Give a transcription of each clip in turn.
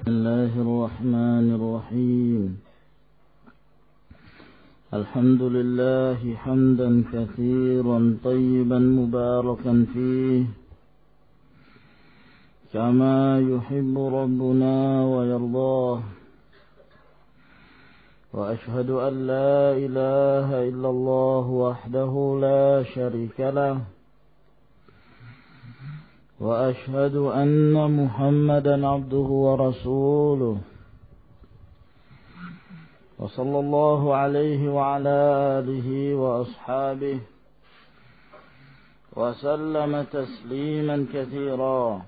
بسم الله الرحمن الرحيم. الحمد لله حمدا كثيرا طيبا مباركا فيه كما يحب ربنا ويرضاه. وأشهد أن لا إله إلا الله وحده لا شريك له، وأشهد أن محمدا عبده ورسوله، وصلى الله عليه وعلى آله وأصحابه وسلم تسليما كثيرا.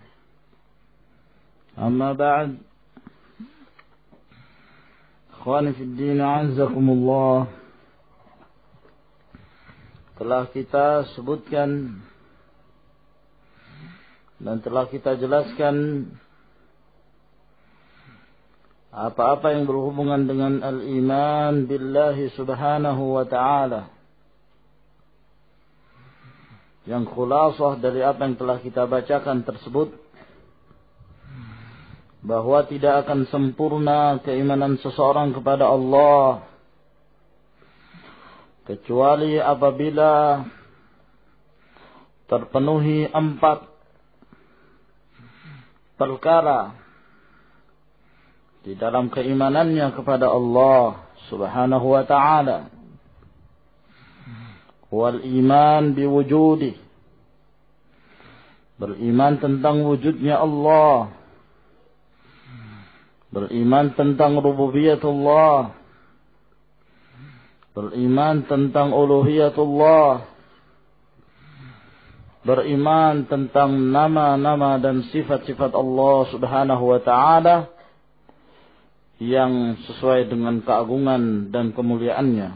أما بعد، Ikhwani fi din, a'azzakumullah. Telah kita sebutkan dan telah kita jelaskan apa-apa yang berhubungan dengan al-iman billahi subhanahu wa ta'ala, yang khulasah dari apa yang telah kita bacakan tersebut, bahwa tidak akan sempurna keimanan seseorang kepada Allah kecuali apabila terpenuhi 4 perkara di dalam keimanannya kepada Allah subhanahu wa ta'ala. Wal iman biwujudih, beriman tentang wujudnya Allah, beriman tentang rububiyatullah, beriman tentang uluhiyatullah, beriman tentang nama-nama dan sifat-sifat Allah subhanahu wa ta'ala yang sesuai dengan keagungan dan kemuliaannya.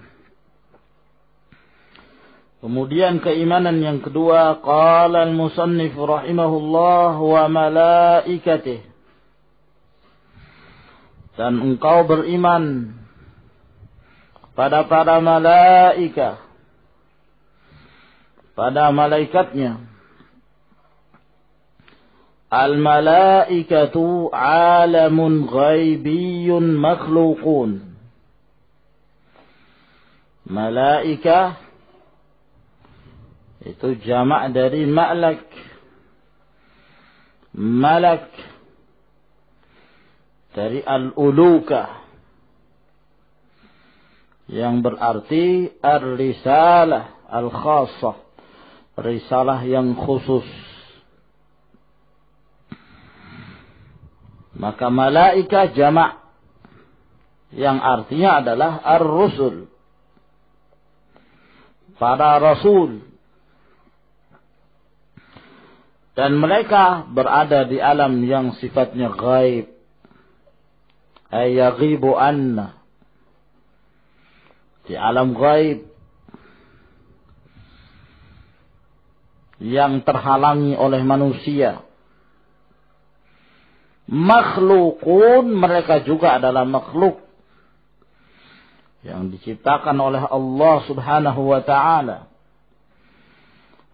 Kemudian keimanan yang kedua, qala al-musannif rahimahullah wa malaikatih, dan engkau beriman pada para malaikat, pada malaikatnya. Al-malaikatu alamun ghaibiyun makhluqun. Malaikah itu jamak dari malak. Malak dari al-ulukah, yang berarti ar-risalah al-khassah, risalah yang khusus. Maka malaikah jamak yang artinya adalah ar-rusul, para rasul, dan mereka berada di alam yang sifatnya ghaib, ay yaghibu anna, di alam ghaib yang terhalangi oleh manusia. Makhlukun, mereka juga adalah makhluk yang diciptakan oleh Allah subhanahu wa ta'ala.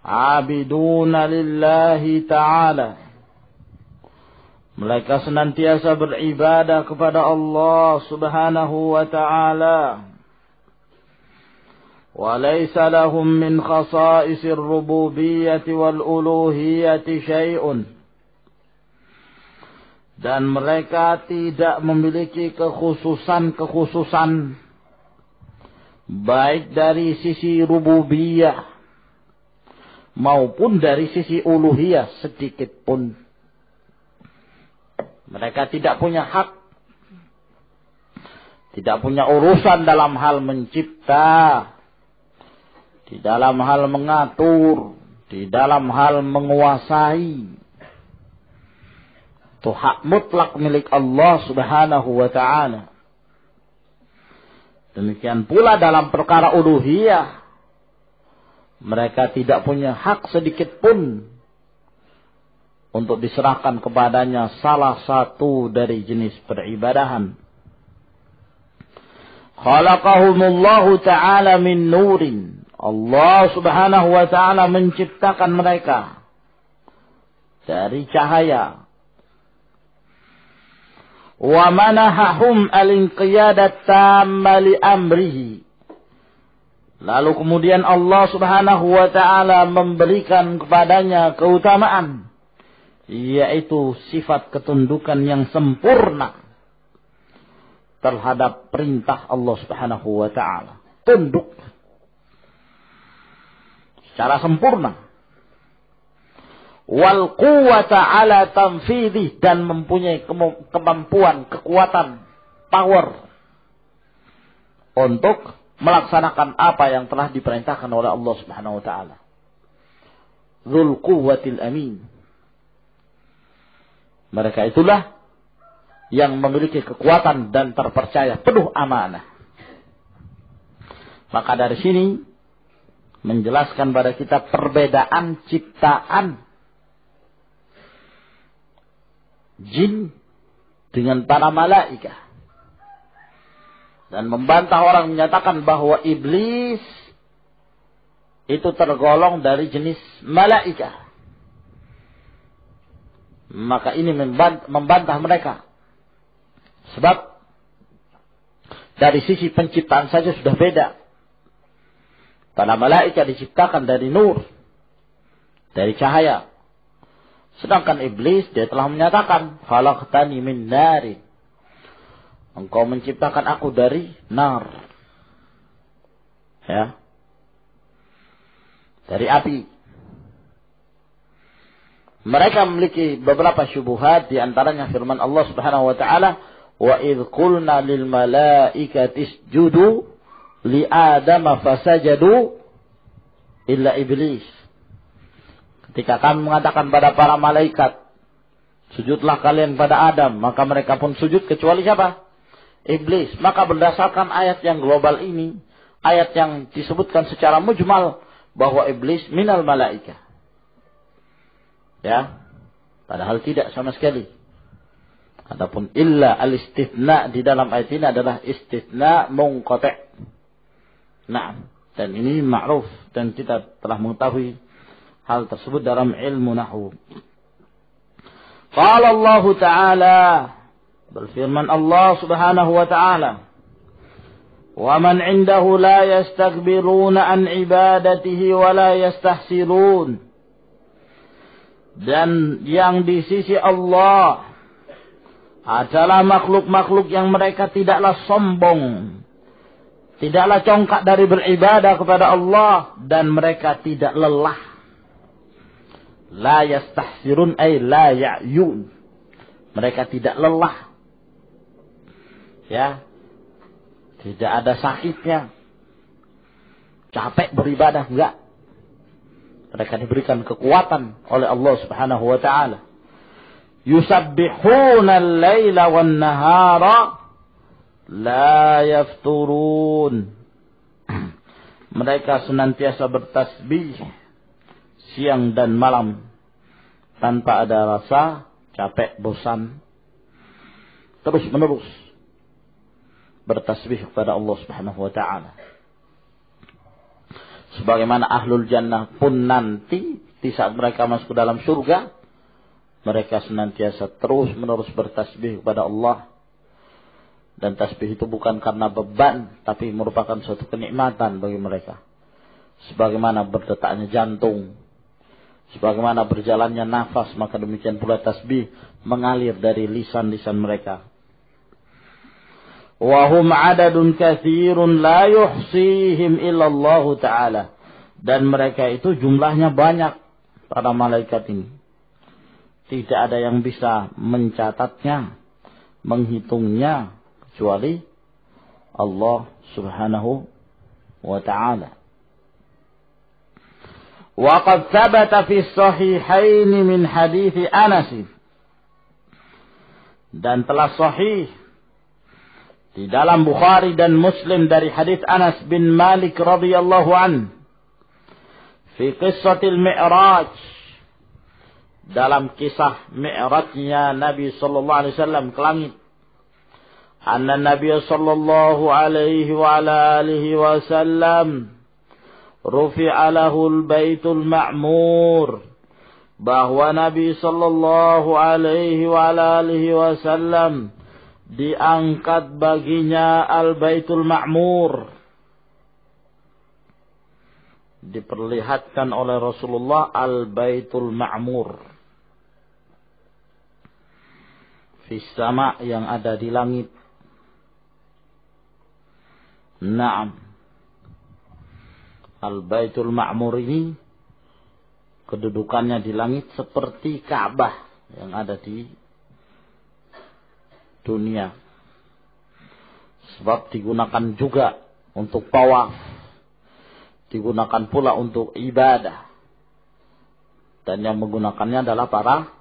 Abiduna lillahi ta'ala, mereka senantiasa beribadah kepada Allah subhanahu wa ta'ala. Wa laysa lahum min khasa'isir rububiyyati wal uluhiyyati syai'un, dan mereka tidak memiliki kekhususan baik dari sisi rububiyah maupun dari sisi uluhiyah sedikit pun. Mereka tidak punya hak, tidak punya urusan dalam hal mencipta, di dalam hal mengatur, di dalam hal menguasai. Itu hak mutlak milik Allah subhanahu wa ta'ala. Demikian pula dalam perkara uluhiyah, mereka tidak punya hak sedikit pun untuk diserahkan kepadanya salah satu dari jenis peribadahan. Khalaqahumullahu ta'ala min nurin, Allah subhanahu wa ta'ala menciptakan mereka dari cahaya. wa manahahum al-inqiyadat tamma li amrihi. Lalu kemudian Allah Subhanahu wa taala memberikan kepadanya keutamaan, yaitu sifat ketundukan yang sempurna terhadap perintah Allah Subhanahu wa taala. Tunduk secara sempurna. Wal quwwata ala tanfidhi, dan mempunyai kemampuan, kekuatan, power untuk melaksanakan apa yang telah diperintahkan oleh Allah Subhanahu wa taala. Dzul quwwatil amin. Mereka itulah yang memiliki kekuatan dan terpercaya, penuh amanah. Maka dari sini menjelaskan pada kita perbedaan ciptaan jin dengan para malaikat, dan membantah orang menyatakan bahwa iblis itu tergolong dari jenis malaikat. Maka ini membantah mereka, sebab dari sisi penciptaan saja sudah beda. Para malaikat diciptakan dari nur, dari cahaya. Sedangkan iblis, dia telah menyatakan, khalaqtani min narin. Engkau menciptakan aku dari nar. Ya. Dari api. Mereka memiliki beberapa syubhat, di antaranya firman Allah Subhanahu wa taala, wa idh qulna lil malaikati isjudu li adama fasajadu illa iblis. Ketika kami mengatakan pada para malaikat, sujudlah kalian pada Adam, maka mereka pun sujud kecuali siapa? Iblis. Maka berdasarkan ayat yang global ini, ayat yang disebutkan secara mujmal bahwa iblis minal malaika. Ya. Padahal tidak sama sekali. Adapun illa al-istithna di dalam ayat ini adalah istithna munqati'. Nah, dan ini ma'ruf, dan kita telah mengetahui hal tersebut dalam ilmu nahwu. Qala Allah Ta'ala, berfirman Allah Subhanahu wa Ta'ala, wa man 'indahu la yastakbiruna an ibadatihi wa la yastahsirun. Dan yang di sisi Allah adalah makhluk-makhluk yang mereka tidaklah sombong, tidaklah congkak dari beribadah kepada Allah, dan mereka tidak lelah. La yastahsirun ay la ya'yun. Mereka tidak lelah. Ya. Tidak ada sakitnya. Capek beribadah, enggak. Mereka diberikan kekuatan oleh Allah Subhanahu wa taala. Yusabbihuna al-laila wan-nahara la yafturun. Mereka senantiasa bertasbih siang dan malam tanpa ada rasa capek, bosan, terus menerus bertasbih kepada Allah Subhanahu wa taala. Sebagaimana ahlul jannah pun nanti di saat mereka masuk ke dalam surga, mereka senantiasa terus menerus bertasbih kepada Allah. Dan tasbih itu bukan karena beban, tapi merupakan suatu kenikmatan bagi mereka. Sebagaimana berdetaknya jantung, sebagaimana berjalannya nafas, maka demikian pula tasbih mengalir dari lisan-lisan mereka. Wa hum adadun katsirun la yuhsihim illallah ta'ala. Dan mereka itu jumlahnya banyak, para malaikat ini. Tidak ada yang bisa mencatatnya, menghitungnya, kecuali Allah Subhanahu wa ta'ala. وقد ثبت في الصحيحين من حديث أنس. Dan telah sahih di dalam Bukhari dan Muslim dari hadis Anas bin Malik radhiyallahu an fi qissatil Mi'raj, dalam kisah Mi'rajnya Nabi sallallahu alaihi wasallam ke langit. Anna Nabi sallallahu alaihi wa ala alihi wasallam rufi'a lahul baitul ma'mur, bahwa Nabi sallallahu alaihi wa alihi wasallam diangkat baginya Al-Baitul Ma'mur. Diperlihatkan oleh Rasulullah Al-Baitul Ma'mur. Fis sama, yang ada di langit. Naam. Al-Baitul Ma'mur ini kedudukannya di langit seperti Ka'bah yang ada di dunia. Sebab digunakan juga untuk tawaf. Digunakan pula untuk ibadah. Dan yang menggunakannya adalah para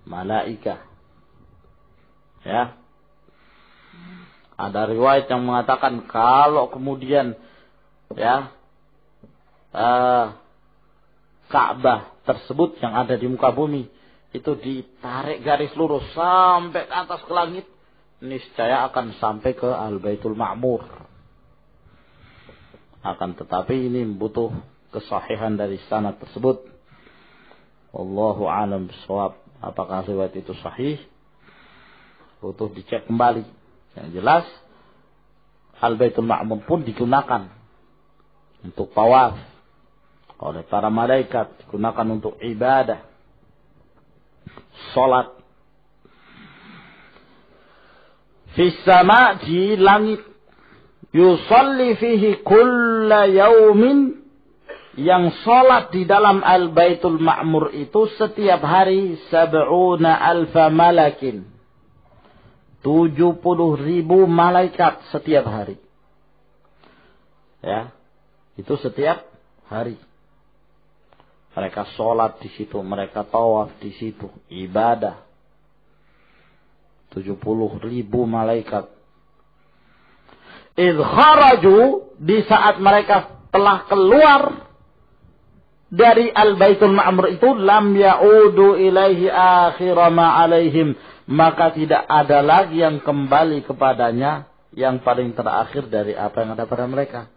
malaikat. Ya. Ada riwayat yang mengatakan kalau kemudian ya Ka'bah tersebut yang ada di muka bumi itu ditarik garis lurus sampai ke atas ke langit, niscaya akan sampai ke Al-Baitul Ma'mur. Akan tetapi ini butuh kesahihan dari sanad tersebut. Wallahu a'lam bishawab. Apakah riwayat itu sahih? Butuh dicek kembali. Yang jelas Al-Baitul Ma'mur pun digunakan untuk tawaf oleh para malaikat, digunakan untuk ibadah, salat. Fis sama, di langit. Yusalli fihi kulla yaumin, yang salat di dalam Al-Baitul Ma'mur itu setiap hari 70.000 malakin. 70.000 malaikat setiap hari. Ya, itu setiap hari. Mereka sholat di situ, mereka tawaf di situ, ibadah. 70.000 malaikat. Idh kharaju, di saat mereka telah keluar dari Al-Baitul Ma'mur itu, lam ya'udu ilaihi akhira ma alaihim, maka tidak ada lagi yang kembali kepadanya yang paling terakhir dari apa yang ada pada mereka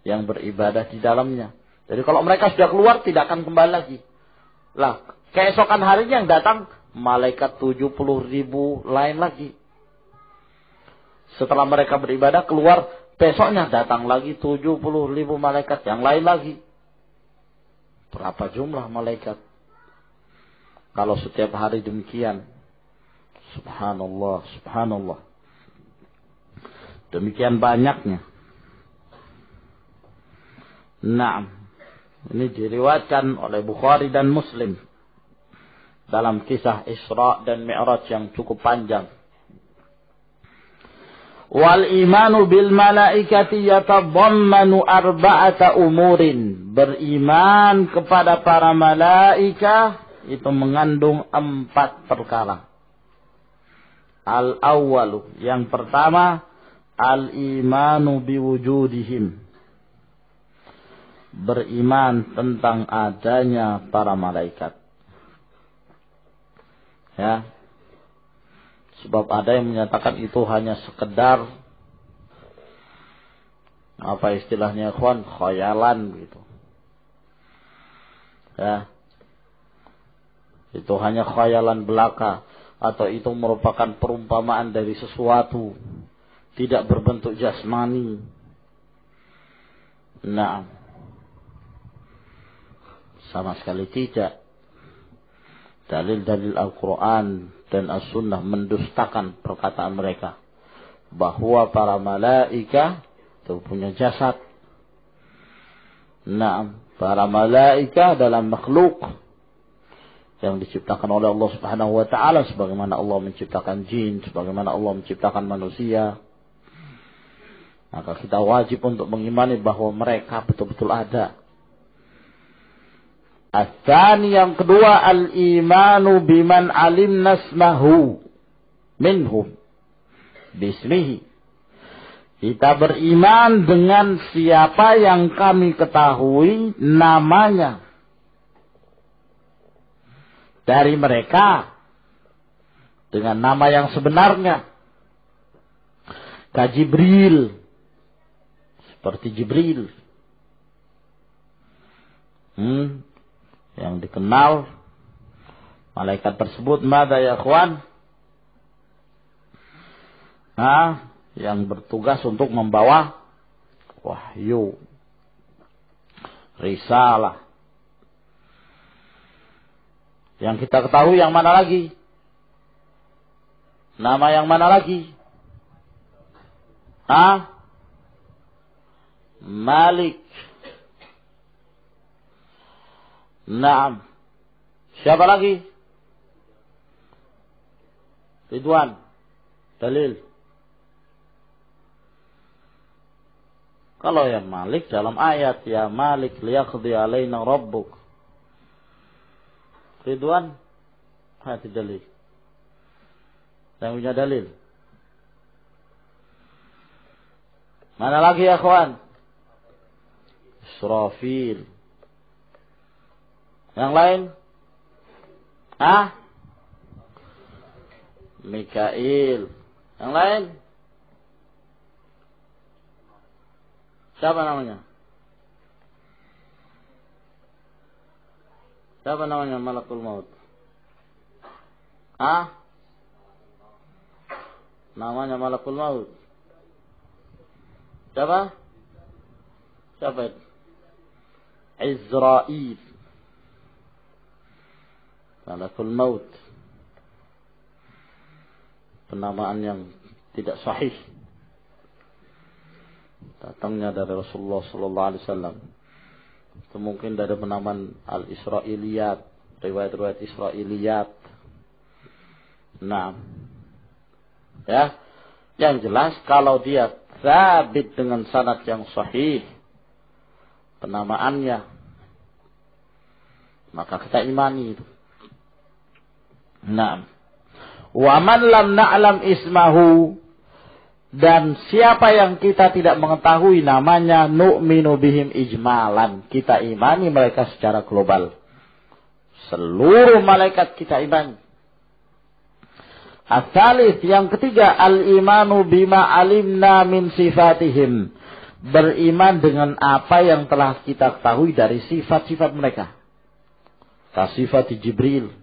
yang beribadah di dalamnya. Jadi kalau mereka sudah keluar tidak akan kembali lagi. Lah, keesokan harinya yang datang malaikat 70.000 lain lagi. Setelah mereka beribadah keluar, besoknya datang lagi 70.000 malaikat yang lain lagi. Berapa jumlah malaikat? Kalau setiap hari demikian. Subhanallah, subhanallah. Demikian banyaknya. Naam. Ini diriwayatkan oleh Bukhari dan Muslim dalam kisah Isra dan Mi'raj yang cukup panjang. Wal imanu bil malaikati yatadammanu arba'ata umurin. Beriman kepada para malaikat itu mengandung 4 perkara. Al-awwalu, yang pertama, al-imanu biwujudihim. Beriman tentang adanya para malaikat. Ya. Sebab ada yang menyatakan itu hanya sekedar apa istilahnya, ikhwan, khayalan gitu. Ya. Itu hanya khayalan belaka, atau itu merupakan perumpamaan dari sesuatu tidak berbentuk jasmani. Nah, sama sekali tidak. Dalil-dalil Al-Quran dan As-Sunnah mendustakan perkataan mereka bahwa para malaikat itu punya jasad. Nah, para malaikat dalam makhluk yang diciptakan oleh Allah Subhanahu wa taala, sebagaimana Allah menciptakan jin, sebagaimana Allah menciptakan manusia. Maka kita wajib untuk mengimani bahwa mereka betul-betul ada. As-tsani, yang kedua, al-imanu biman alimna ismahu minhum bismihi. Kita beriman dengan siapa yang kami ketahui namanya dari mereka dengan nama yang sebenarnya. Ka Jibril, seperti Jibril. Yang dikenal malaikat tersebut, mada ya ikhwan? yang bertugas untuk membawa wahyu, risalah. Yang kita ketahui yang mana lagi? Nama yang mana lagi? Malik. Naam. Siapa lagi? Ridwan. Dalil. Kalau yang Malik dalam ayat, ya Malik liyaqdi alaina rabbuk. Ridwan, hati dalil. Yang punya dalil. Mana lagi ya kawan? Israfil. Yang lain? Mikail. Yang lain? Siapa namanya? Siapa namanya Malakul Maut? Namanya Malakul Maut. Siapa? Siapa itu? Izrail. Malakul Maut. Penamaan yang tidak sahih. Datangnya dari Rasulullah sallallahu alaihi wasallam. Itu mungkin dari penamaan al-Israiliyat, riwayat-riwayat Israiliyat. Nah. Ya. Yang jelas kalau dia sabit dengan sanad yang sahih penamaannya, maka kita imani itu. Nah. Wa man lam na'lam ismahu, dan siapa yang kita tidak mengetahui namanya, nu'minu bihim ijmalan, kita imani mereka secara global. Seluruh malaikat kita imani. As-salis, yang ketiga, al-imanu bima alimna min sifatihim, beriman dengan apa yang telah kita ketahui dari sifat-sifat mereka. Kasifat Jibril,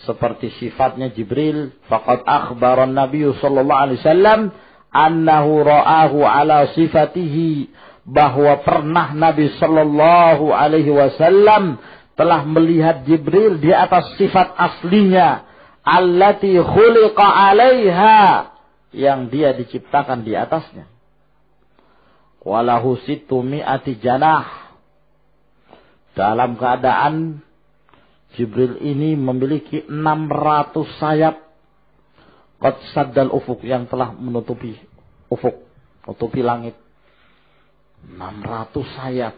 seperti sifatnya Jibril, faqad akhbaran Nabi sallallahu alaihi wasallam annahu ra'ahu ala sifatihi, bahwa pernah Nabi sallallahu alaihi wasallam telah melihat Jibril di atas sifat aslinya, allati khuliqa 'alaiha, yang dia diciptakan di atasnya. Walahu sittu mi'ati janah, dalam keadaan Jibril ini memiliki 600 sayap. Qad saddal ufuk, yang telah menutupi ufuk, menutupi langit. 600 sayap.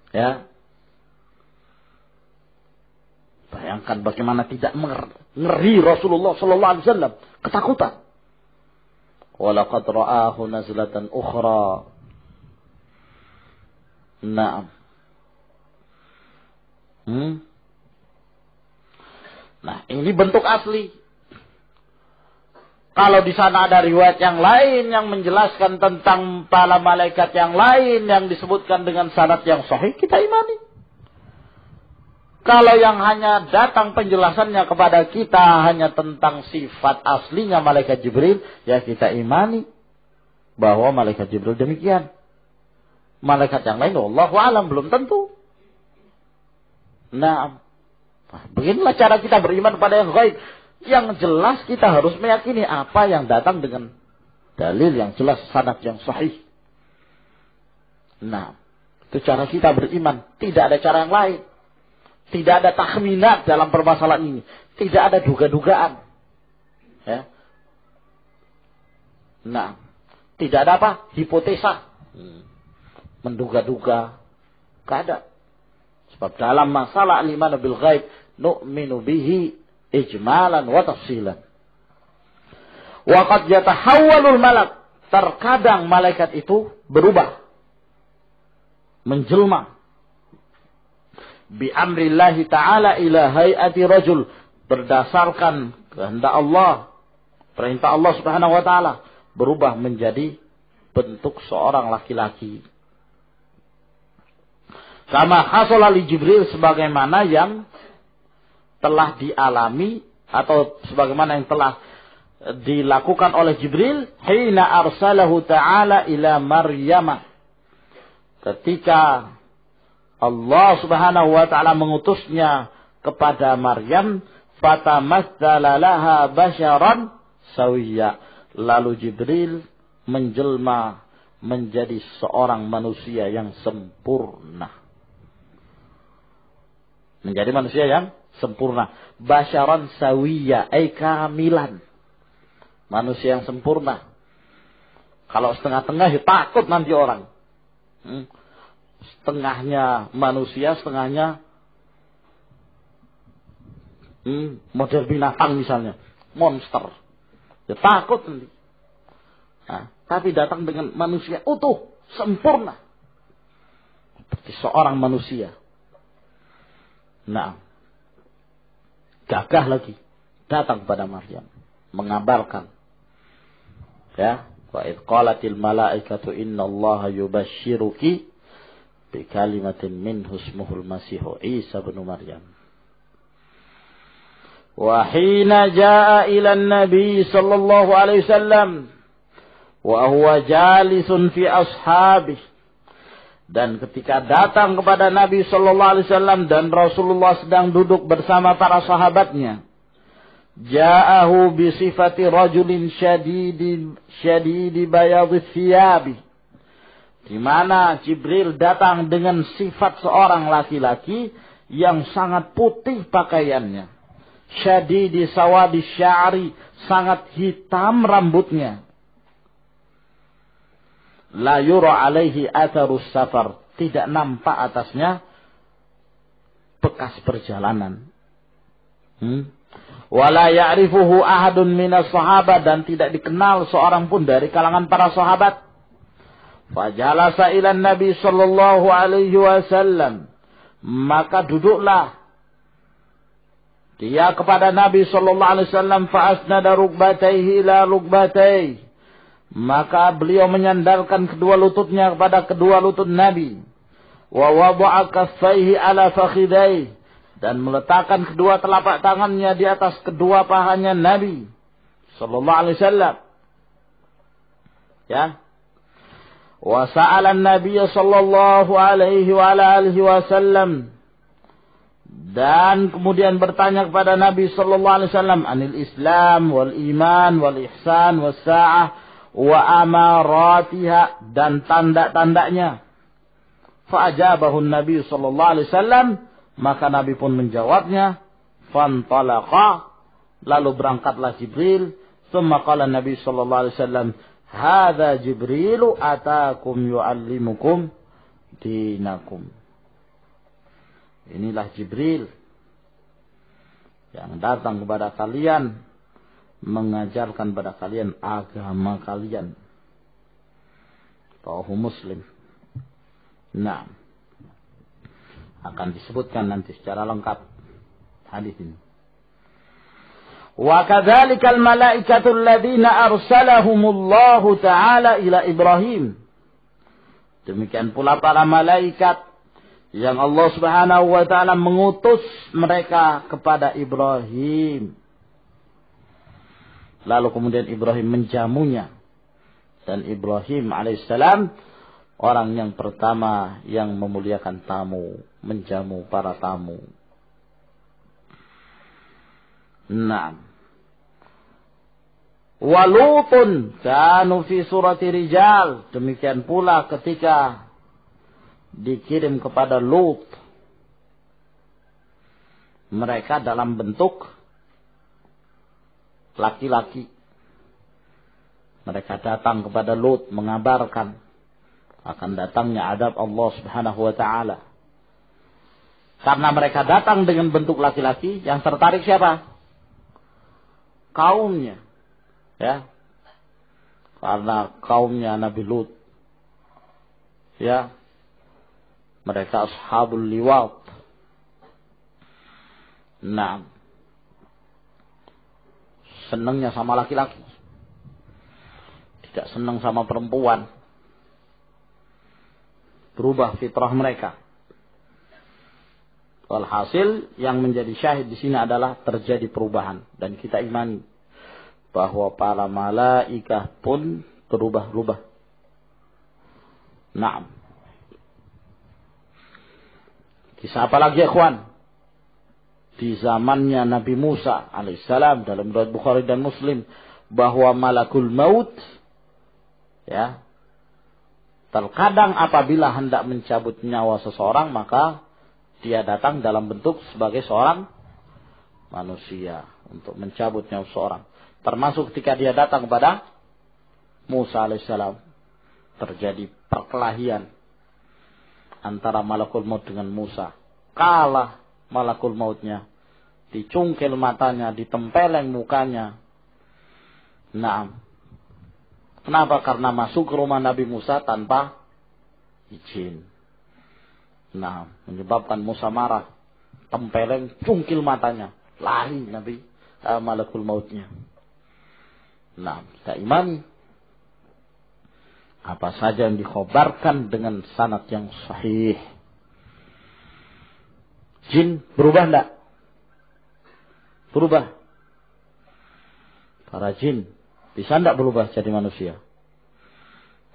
Ya. Bayangkan bagaimana tidak ngeri Rasulullah sallallahu alaihi wasallam, ketakutan. Walaqad ra'ahu nazlatan ukhra. Naam. Nah, ini bentuk asli. Kalau di sana ada riwayat yang lain yang menjelaskan tentang para malaikat yang lain yang disebutkan dengan syarat yang sahih, kita imani. Kalau yang hanya datang penjelasannya kepada kita hanya tentang sifat aslinya malaikat Jibril, ya kita imani bahwa malaikat Jibril demikian. Malaikat yang lain, wallahu a'lam, belum tentu. Nah, beginilah cara kita beriman pada yang gaib. Yang jelas kita harus meyakini apa yang datang dengan dalil yang jelas, sanad yang sahih. Nah, itu cara kita beriman. Tidak ada cara yang lain. Tidak ada takhminat dalam permasalahan ini. Tidak ada duga-dugaan. Ya. Nah, tidak ada apa? Hipotesa. Menduga-duga. Tidak ada. Sebab dalam masalah al-iman bil ghaib, nu'minu bihi ijmalan wa tafsilan. Wa qad yatahawwalul malak, terkadang malaikat itu berubah, menjelma. Bi amrillahi ta'ala ila hayati rajul, berdasarkan kehendak Allah, perintah Allah Subhanahu wa taala, berubah menjadi bentuk seorang laki-laki. Kama hasala li Jibril, sebagaimana yang telah dialami atau sebagaimana yang telah dilakukan oleh Jibril hina arsalahu ta'ala ila Maryam, ketika Allah Subhanahu wa taala mengutusnya kepada Maryam, fatamatsala laha basyaran sawiyya, lalu Jibril menjelma menjadi seorang manusia yang sempurna. Menjadi manusia yang sempurna. Basyaran sawiyya, ay kamilan. Manusia yang sempurna. Kalau setengah-tengah ya takut nanti orang. Setengahnya manusia, setengahnya model binatang misalnya. Monster. Ya takut nanti. Nah, tapi datang dengan manusia utuh, sempurna. Seperti seorang manusia. Nah, gagah lagi. Datang pada Maryam. Mengabarkan. Ya, wa idh qalatil malaikatu innallaha yubashshiruki bi kalimatin minhu ismuhul masihu Isa bin Maryam. Wa hina jaa ila an-nabi sallallahu alaihi wasallam wa huwa jalisun fi ashabihi, dan ketika datang kepada Nabi sallallahu alaihi wasallam dan Rasulullah sedang duduk bersama para sahabatnya, ja'ahu bi sifati rajulin syadidi bayadhi thiyabi, di mana Jibril datang dengan sifat seorang laki-laki yang sangat putih pakaiannya, syadidi sawadi sya'ri, sangat hitam rambutnya, la yura alaihi atharus safar, tidak nampak atasnya bekas perjalanan. Wala ya'rifuhu ahadun minas sahabat, dan tidak dikenal seorang pun dari kalangan para sahabat. Fajalasa ila Nabi sallallahu alaihi wasallam, maka duduklah dia kepada Nabi sallallahu alaihi wasallam, fa asnada rukbatayhi ila rukbatayhi, maka beliau menyandarkan kedua lututnya kepada kedua lutut Nabi, wa wada'a kaffaihi ala fakhidaihi, dan meletakkan kedua telapak tangannya di atas kedua pahanya Nabi sallallahu alaihi wasallam. Ya. Wa sa'ala an-nabiy sallallahu alaihi wa alihi wasallam, dan kemudian bertanya kepada Nabi sallallahu alaihi wasallam anil Islam wal iman wal ihsan was sa'ah wa amaratiha, dan tanda-tandanya. Fa ajabahu an-nabiy sallallahu alaihi wasallam, maka Nabi pun menjawabnya. Fantalaqa, lalu berangkatlah Jibril. Tsumma qala Nabi sallallahu alaihi wasallam, hadza Jibrilu atakum yu'allimukum dinakum. Inilah Jibril yang datang kepada kalian, mengajarkan kepada kalian agama kalian. Rawahu Muslim. Nah, akan disebutkan nanti secara lengkap hadis ini. Wa kadzalikal malaikatu alladziina arsalahumullahu ta'ala ila Ibrahim. Demikian pula para malaikat yang Allah Subhanahu wa taala mengutus mereka kepada Ibrahim. Lalu kemudian Ibrahim menjamunya, dan Ibrahim alaihissalam orang yang pertama yang memuliakan tamu, menjamu para tamu. Naam. Walutun kanu fi surati rijal. Demikian pula ketika dikirim kepada Lut, mereka dalam bentuk laki-laki. Mereka datang kepada Lut mengabarkan akan datangnya adab Allah Subhanahu wa taala. Karena mereka datang dengan bentuk laki-laki, yang tertarik siapa? Kaumnya. Ya. Karena kaumnya Nabi Lut, ya, mereka ashabul liwat. Nah, senangnya sama laki-laki, tidak senang sama perempuan. Berubah fitrah mereka. Walhasil yang menjadi syahid di sini adalah terjadi perubahan, dan kita imani bahwa para malaikah pun berubah-ubah. Naam. Kisah apa lagi ikhwan? Di zamannya Nabi Musa alaihissalam dalam riwayat Bukhari dan Muslim bahwa malakul maut ya terkadang apabila hendak mencabut nyawa seseorang maka dia datang dalam bentuk sebagai seorang manusia untuk mencabut nyawa seseorang. Termasuk ketika dia datang kepada Musa alaihissalam terjadi perkelahian antara malakul maut dengan Musa. Kalah malakul mautnya, dicungkil matanya, ditempeleng mukanya. Nah, kenapa? Karena masuk ke rumah Nabi Musa tanpa izin. Nah, menyebabkan Musa marah, tempeleng, cungkil matanya, lari Nabi malakul mautnya. Nah, kita imani apa saja yang dikhabarkan dengan sanad yang sahih. Jin berubah enggak? Berubah. Para jin bisa enggak berubah jadi manusia?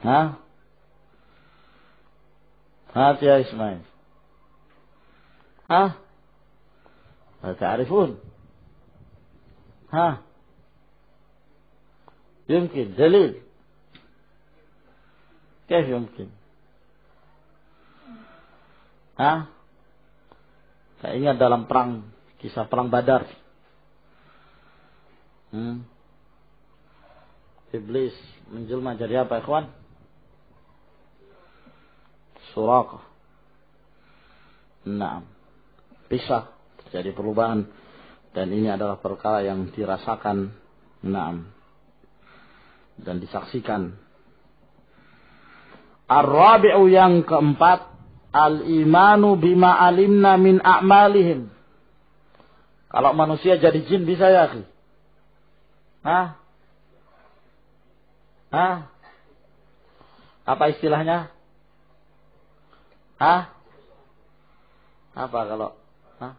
Hah? Hati ya Ismail. Hah? La ta'rifun. Hah? Yumkin, dalil. Kaya yumkin? Hah? Saya ingat dalam perang, kisah perang Badar. Iblis menjelma jadi apa, ikhwan? Suraqah. Nah, pisah, terjadi perubahan, dan ini adalah perkara yang dirasakan, dan disaksikan. Ar-rabi'u yang keempat, al-imanu bima alimna min a'malihim. Kalau manusia jadi jin bisa ya, akhi? Hah? Apa istilahnya? Hah? Apa kalau? Hah?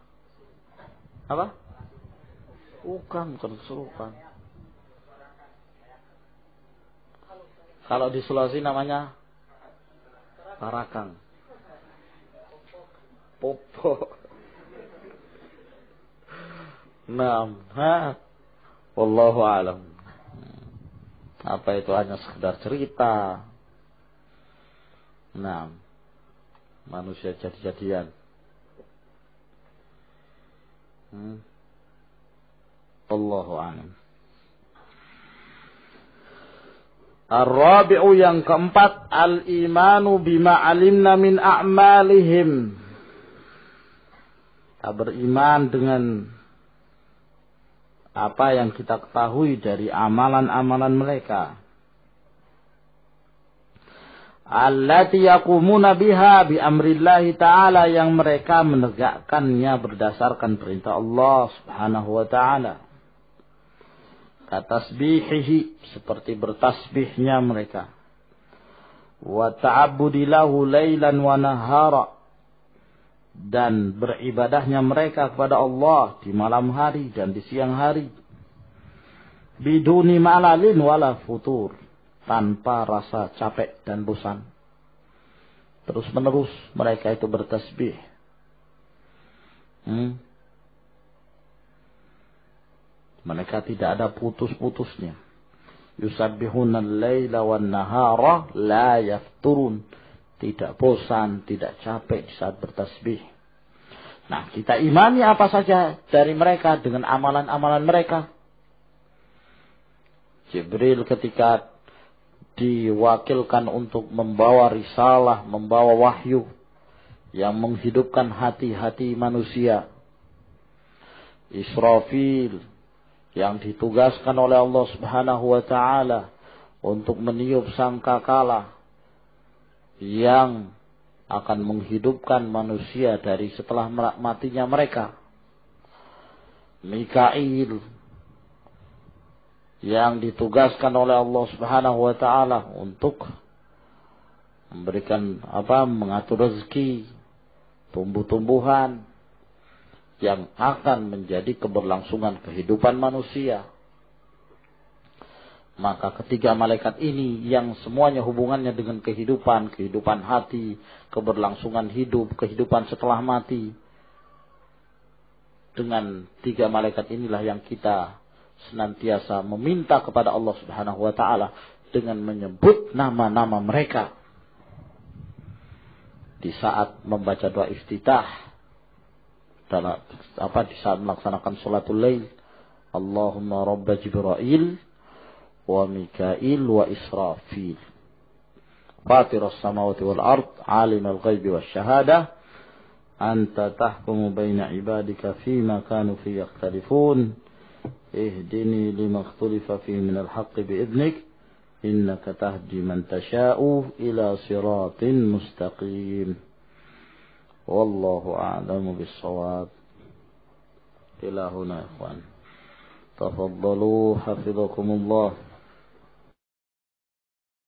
Apa? Bukan kesurupan. Kalau di Sulawesi namanya parakang. Popo. Naam. Wallahu alam. Apa itu hanya sekedar cerita? Naam. Manusia jadi-jadian. Wallahu alam. Ar-rabi'u yang keempat, al-imanu bima alimna min a'malihim. Kita beriman dengan apa yang kita ketahui dari amalan-amalan mereka. Allati yaqumuna biha bi amrillahi ta'ala, yang mereka menegakkannya berdasarkan perintah Allah Subhanahu wa ta'ala. Katasbihihi, seperti bertasbihnya mereka. Wa ta'abbudi lahu lailan wa nahara, dan beribadahnya mereka kepada Allah di malam hari dan di siang hari. Biduni malalin wala futur, tanpa rasa capek dan bosan. Terus menerus mereka itu bertasbih. Mereka tidak ada putus-putusnya. Yusabbihuna al-laila wan nahara la yafturun. Tidak bosan, tidak capek di saat bertasbih. Nah, kita imani apa saja dari mereka dengan amalan-amalan mereka. Jibril ketika diwakilkan untuk membawa risalah, membawa wahyu yang menghidupkan hati-hati manusia. Israfil yang ditugaskan oleh Allah Subhanahu wa ta'ala untuk meniup sangkakala yang akan menghidupkan manusia dari setelah matinya mereka. Mikail yang ditugaskan oleh Allah Subhanahu wa ta'ala untuk memberikan mengatur rezeki, tumbuh-tumbuhan, yang akan menjadi keberlangsungan kehidupan manusia. Maka ketiga malaikat ini yang semuanya hubungannya dengan kehidupan hati, keberlangsungan hidup, kehidupan setelah mati. Dengan tiga malaikat inilah yang kita senantiasa meminta kepada Allah Subhanahu wa taala dengan menyebut nama-nama mereka di saat membaca doa iftitah, di saat melaksanakan salatul lail. Allahumma rabb Jibril wa Mikail wa Israfil fatiras samawati wal ard alimul ghaibi wasyahadah anta tahkumu baina ibadika fima kanu fi yakhtalifun ihdini lima ikhtalafa fihi minal haqqi bi'idhnik innaka tahdi man tasha'u ila siratin mustaqim wallahu a'lamu bis-shawab. Ila huna ikhwan, tafaddalu hafizakumullah.